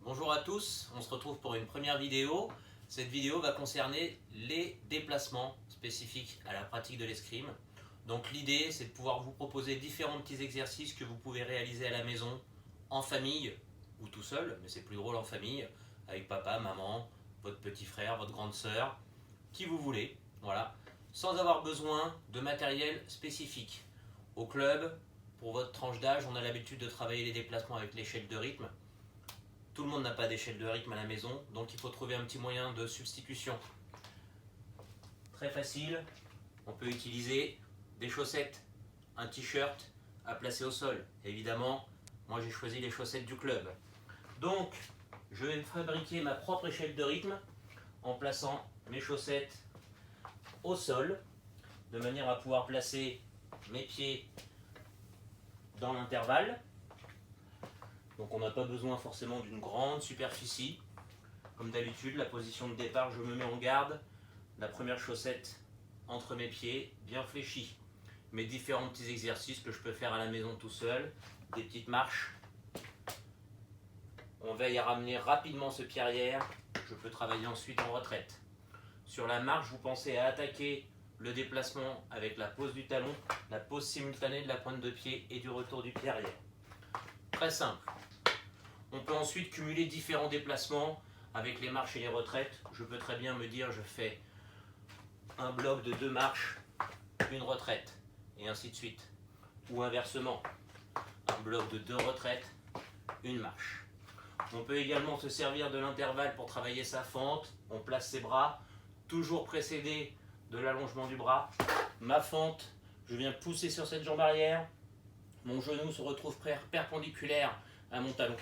Bonjour à tous, on se retrouve pour une première vidéo. Cette vidéo va concerner les déplacements spécifiques à la pratique de l'escrime. Donc l'idée c'est de pouvoir vous proposer différents petits exercices que vous pouvez réaliser à la maison, en famille ou tout seul, mais c'est plus drôle en famille, avec papa, maman, votre petit frère, votre grande sœur, qui vous voulez, voilà, sans avoir besoin de matériel spécifique. Au club, pour votre tranche d'âge, on a l'habitude de travailler les déplacements avec l'échelle de rythme. Tout le monde n'a pas d'échelle de rythme à la maison, donc il faut trouver un petit moyen de substitution. Très facile, on peut utiliser des chaussettes, un t-shirt à placer au sol. Évidemment, moi j'ai choisi les chaussettes du club. Donc, je vais fabriquer ma propre échelle de rythme en plaçant mes chaussettes au sol, de manière à pouvoir placer mes pieds dans l'intervalle. Donc on n'a pas besoin forcément d'une grande superficie. Comme d'habitude, la position de départ, je me mets en garde. La première chaussette entre mes pieds, bien fléchie. Mes différents petits exercices que je peux faire à la maison tout seul. Des petites marches. On veille à ramener rapidement ce pied arrière. Je peux travailler ensuite en retraite. Sur la marche, vous pensez à attaquer le déplacement avec la pose du talon, la pose simultanée de la pointe de pied et du retour du pied arrière. Très simple. On peut ensuite cumuler différents déplacements avec les marches et les retraites. Je peux très bien me dire je fais un bloc de 2 marches, une retraite, et ainsi de suite. Ou inversement, un bloc de 2 retraites, une marche. On peut également se servir de l'intervalle pour travailler sa fente. On place ses bras, toujours précédé de l'allongement du bras. Ma fente, je viens pousser sur cette jambe arrière. Mon genou se retrouve perpendiculaire à mon talon.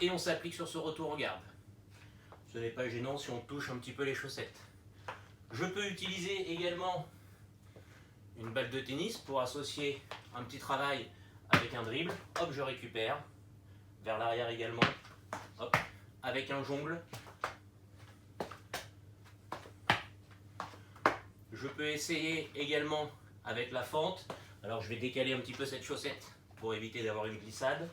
Et on s'applique sur ce retour en garde. Ce n'est pas gênant si on touche un petit peu les chaussettes. Je peux utiliser également une balle de tennis pour associer un petit travail avec un dribble. Hop, je récupère. Vers l'arrière également. Hop, avec un jongle. Je peux essayer également avec la fente. Alors je vais décaler un petit peu cette chaussette pour éviter d'avoir une glissade.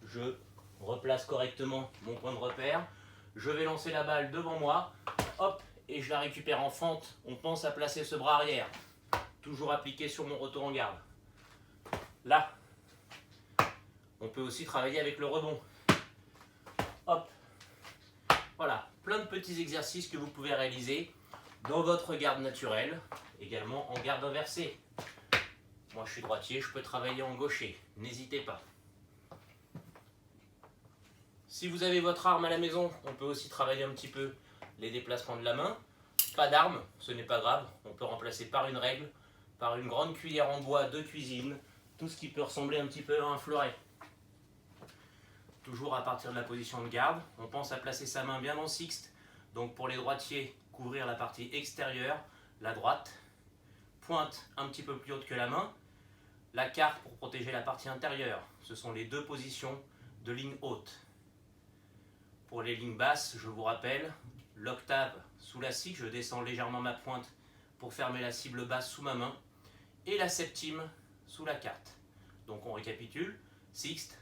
Je replace correctement mon point de repère. Je vais lancer la balle devant moi. Hop, et je la récupère en fente. On pense à placer ce bras arrière. Toujours appliqué sur mon retour en garde. Là, on peut aussi travailler avec le rebond. Hop. Voilà, plein de petits exercices que vous pouvez réaliser dans votre garde naturelle, également en garde inversée. Moi je suis droitier, je peux travailler en gaucher, n'hésitez pas. Si vous avez votre arme à la maison, on peut aussi travailler un petit peu les déplacements de la main. Pas d'arme, ce n'est pas grave, on peut remplacer par une règle, par une grande cuillère en bois de cuisine, tout ce qui peut ressembler un petit peu à un fleuret. Toujours à partir de la position de garde, on pense à placer sa main bien en sixte. Donc pour les droitiers, couvrir la partie extérieure, la droite, pointe un petit peu plus haute que la main, la carte pour protéger la partie intérieure. Ce sont les deux positions de ligne haute. Pour les lignes basses, je vous rappelle, l'octave sous la sixte, je descends légèrement ma pointe pour fermer la cible basse sous ma main, et la septime sous la carte. Donc on récapitule, sixte,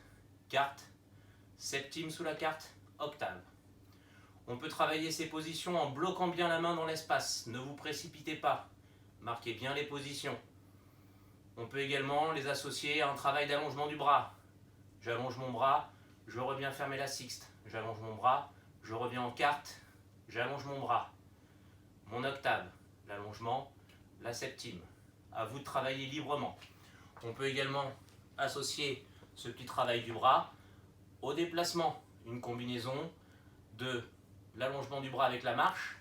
carte, septime sous la carte, octave. On peut travailler ces positions en bloquant bien la main dans l'espace. Ne vous précipitez pas. Marquez bien les positions. On peut également les associer à un travail d'allongement du bras. J'allonge mon bras, je reviens fermer la sixte. J'allonge mon bras, je reviens en carte, j'allonge mon bras. Mon octave, l'allongement, la septime. À vous de travailler librement. On peut également associer ce petit travail du bras au déplacement. Une combinaison de l'allongement du bras avec la marche,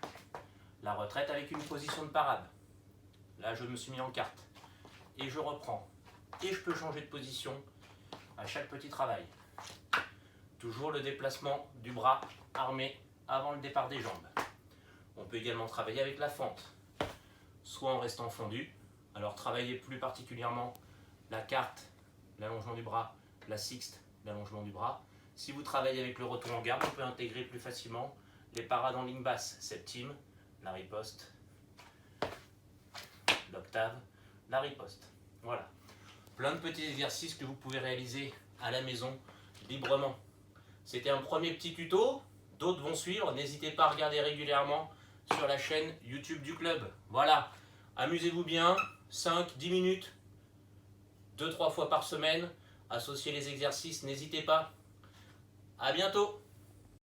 la retraite avec une position de parade. Là, je me suis mis en carte. Et je reprends. Et je peux changer de position à chaque petit travail. Toujours le déplacement du bras armé avant le départ des jambes. On peut également travailler avec la fente, soit en restant fondu. Alors travaillez plus particulièrement la carte, l'allongement du bras, la sixte, l'allongement du bras. Si vous travaillez avec le retour en garde, on peut intégrer plus facilement les parades en ligne basse, septime, la riposte, l'octave, la riposte. Voilà. Plein de petits exercices que vous pouvez réaliser à la maison librement. C'était un premier petit tuto, d'autres vont suivre, n'hésitez pas à regarder régulièrement sur la chaîne YouTube du club. Voilà, amusez-vous bien, 5-10 minutes, 2-3 fois par semaine, associez les exercices, n'hésitez pas. À bientôt.